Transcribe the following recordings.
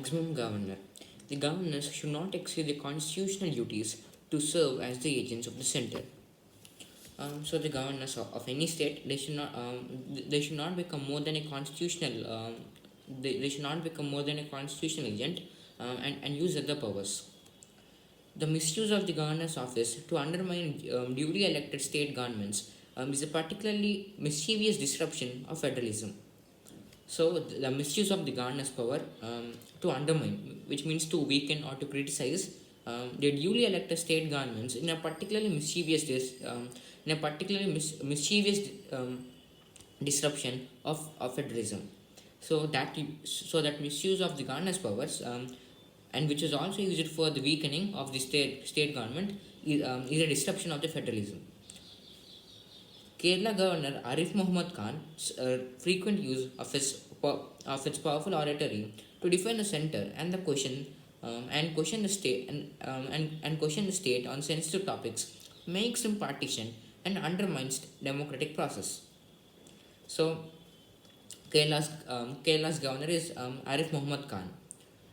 maximum governor. The governors should not exceed their constitutional duties to serve as the agents of the center. So the governors of any state, they should not become more than a constitutional they should not become more than a constitutional agent and use other powers. The misuse of the governor's office to undermine duly elected state governments is a particularly mischievous disruption of federalism. So the misuse of the governor's power to undermine, which means to weaken or to criticize the duly elected state governments in a particularly mischievous disruption of federalism. So that misuse of the governor's powers and which is also used for the weakening of the state government is a disruption of the federalism. Kerala Governor Arif Muhammad Khan's frequent use of its powerful oratory to defend the center and the question the state and question the state on sensitive topics makes him partisan and undermines democratic process. So Kerala's governor is Arif Muhammad Khan,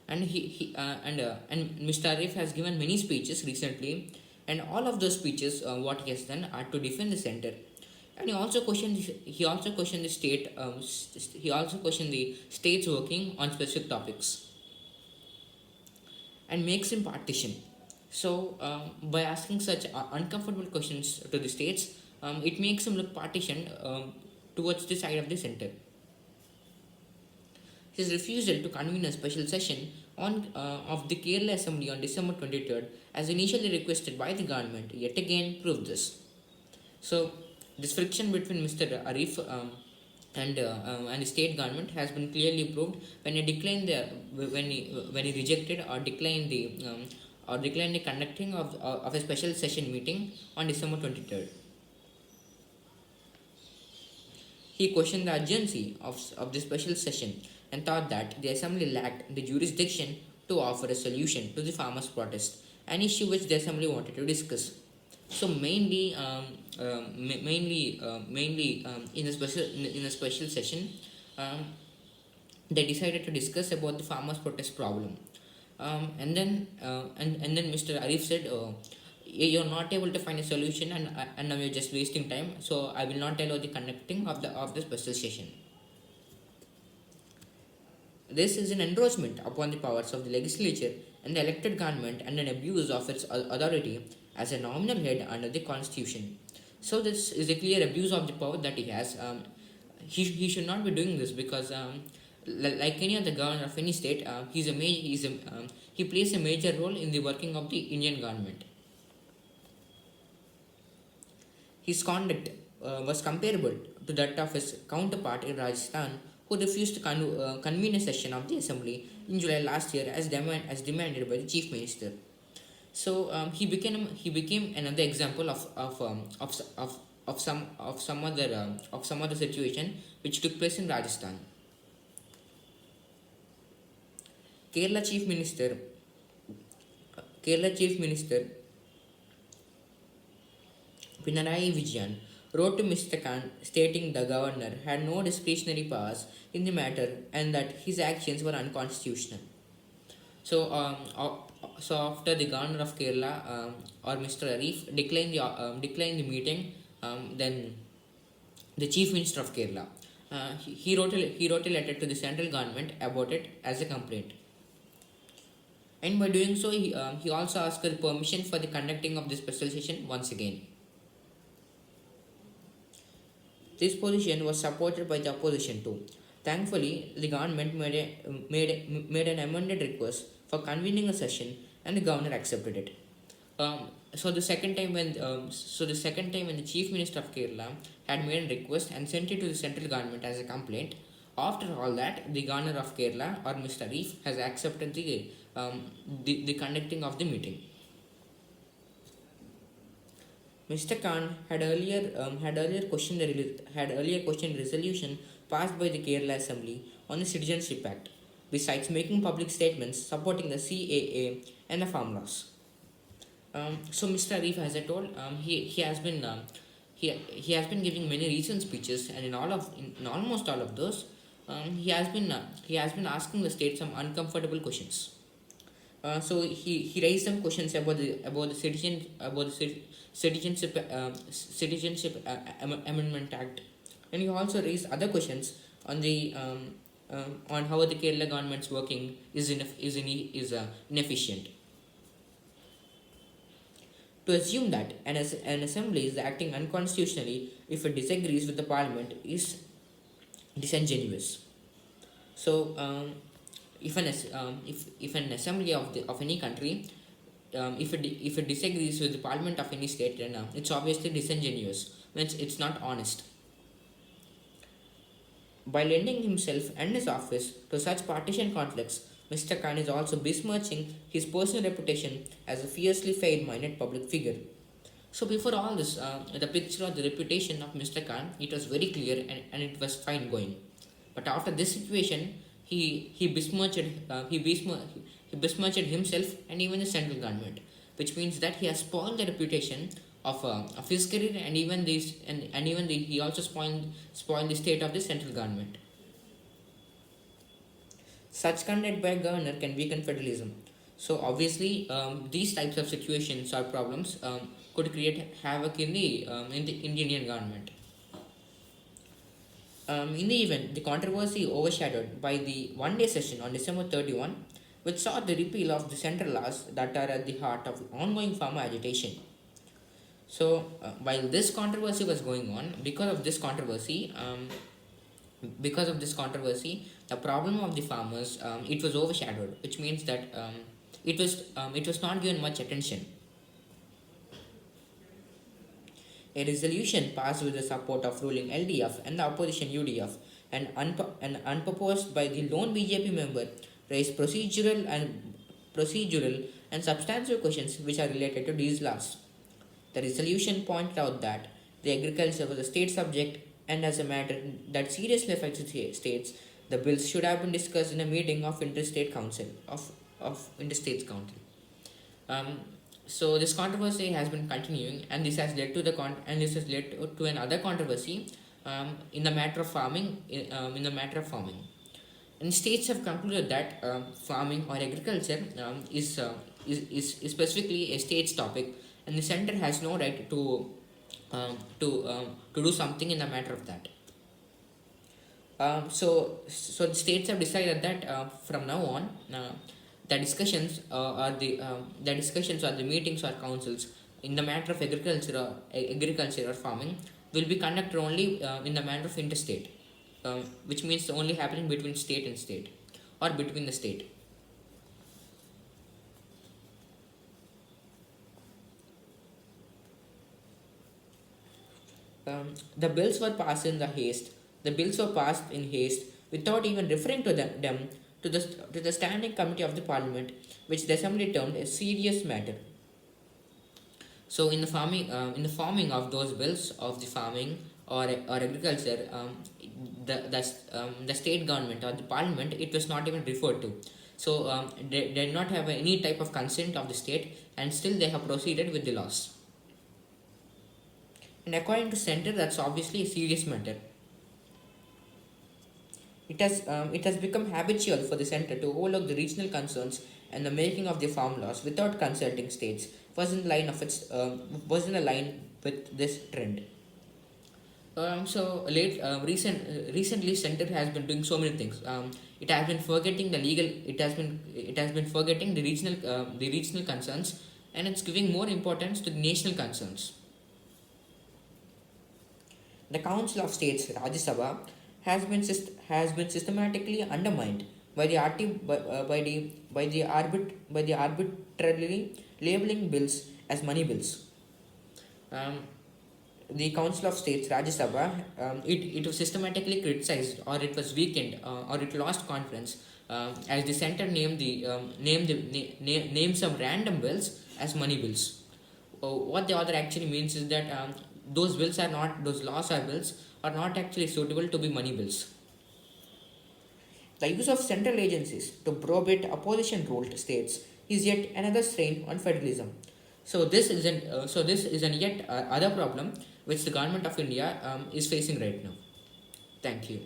and Mr. Arif has given many speeches recently, and all of those speeches, what he has done are to defend the center, and he also questioned the state. He also questioned the states working on specific topics, and makes him partition. So by asking such uncomfortable questions to the states, it makes him look partitioned towards the side of the center. His refusal to convene a special session of the Kerala Assembly on December 23rd, as initially requested by the government, yet again proved this. So, this friction between Mr. Arif and the state government has been clearly proved when he rejected or declined the conducting of a special session meeting on December 23rd. He questioned the urgency of the special session and thought that the assembly lacked the jurisdiction to offer a solution to the farmers' protest, an issue which the assembly wanted to discuss. So mainly in a special session, they decided to discuss about the farmers' protest problem, and then Mr. Arif said, "You're not able to find a solution, and now you're just wasting time. So I will not allow the conducting of the special session." This is an encroachment upon the powers of the legislature and the elected government and an abuse of its authority as a nominal head under the constitution. So this is a clear abuse of the power that he has. He should not be doing this because like any other governor of any state, he plays a major role in the working of the Indian government. His conduct was comparable to that of his counterpart in Rajasthan, who refused to convene a session of the assembly in July last year as demanded by the chief minister. So he became another example of some other situation which took place in Rajasthan. Kerala Chief Minister Pinarayi Vijayan wrote to Mr. Khan stating the governor had no discretionary powers in the matter and that his actions were unconstitutional. So, after the governor of Kerala or Mr. Arif declined the meeting, then the chief minister of Kerala he wrote a letter to the central government about it as a complaint. And by doing so, he also asked the permission for the conducting of this special session once again. This position was supported by the opposition too. Thankfully, the government made an amended request for convening a session, and the governor accepted it. So the second time when the chief minister of Kerala had made a request and sent it to the central government as a complaint, after all that, the governor of Kerala or Mr. Arif has accepted the conducting of the meeting. Mr. Khan had earlier questioned resolution passed by the Kerala Assembly on the Citizenship Act, besides making public statements supporting the CAA and the farm laws. So Mr. Arif, as I told, he has been giving many recent speeches, and in almost all of those, he has been asking the state some uncomfortable questions. So he raised some questions about the citizenship Amendment Act, and he also raised other questions on the on how the Kerala government's working is inefficient. To assume that an assembly is acting unconstitutionally if it disagrees with the parliament is disingenuous. So, if an assembly of any country, if it disagrees with the parliament of any state, then it's obviously disingenuous. Means it's not honest. By lending himself and his office to such partisan conflicts, Mr. Khan is also besmirching his personal reputation as a fiercely fair-minded public figure. So before all this, the picture of the reputation of Mr. Khan, it was very clear, and it was fine going. But after this situation, he besmirched himself and even the central government, which means that he has spoiled the reputation of his career, and even this and even the, he also spoiled the state of the central government. Such conduct by a governor can weaken federalism. So obviously, these types of situations or problems could create havoc in the Indian government. In the event, the controversy overshadowed by the one-day session on December 31, which saw the repeal of the central laws that are at the heart of ongoing farmer agitation. So, while this controversy was going on, because of this controversy, the problem of the farmers, it was overshadowed, which means that it was not given much attention. A resolution passed with the support of ruling LDF and the opposition UDF, and unproposed by the lone BJP member, raised procedural and substantive questions which are related to these laws. The resolution pointed out that the agriculture was a state subject, and as a matter that seriously affects the states, the bills should have been discussed in a meeting of interstates council. Um, so this controversy has been continuing, and this has led to another controversy in the matter of farming. In the matter of farming, and states have concluded that farming or agriculture is specifically a state's topic, and the center has no right to do something in the matter of that. So the states have decided that from now on, the discussions or the meetings or councils in the matter of agriculture or farming will be conducted only in the matter of interstate, which means only happening between state and state, or between the state. The bills were passed in the haste. The bills were passed in haste without even referring them to the standing committee of the parliament, which the assembly termed a serious matter. So in the forming of those bills of the farming or agriculture, the state government or the parliament, it was not even referred to. So they did not have any type of consent of the state, and still they have proceeded with the laws. And according to center, that's obviously a serious matter. It has become habitual for the center to overlook the regional concerns and the making of the farm laws without consulting states. Was in a line with this trend. Recently, center has been doing so many things. It has been forgetting the legal. It has been forgetting the regional concerns, and it's giving more importance to the national concerns. The Council of States, Rajya Sabha, has been systematically undermined by the arbitrarily labeling bills as money bills. Um, the Council of States, Rajya Sabha, it was systematically criticized, or it was weakened, or it lost confidence, as the center named some random bills as money bills. What the author actually means is that those laws or bills are not actually suitable to be money bills. The use of central agencies to prohibit opposition-ruled states is yet another strain on federalism. This is an yet other problem which the government of India is facing right now. Thank you.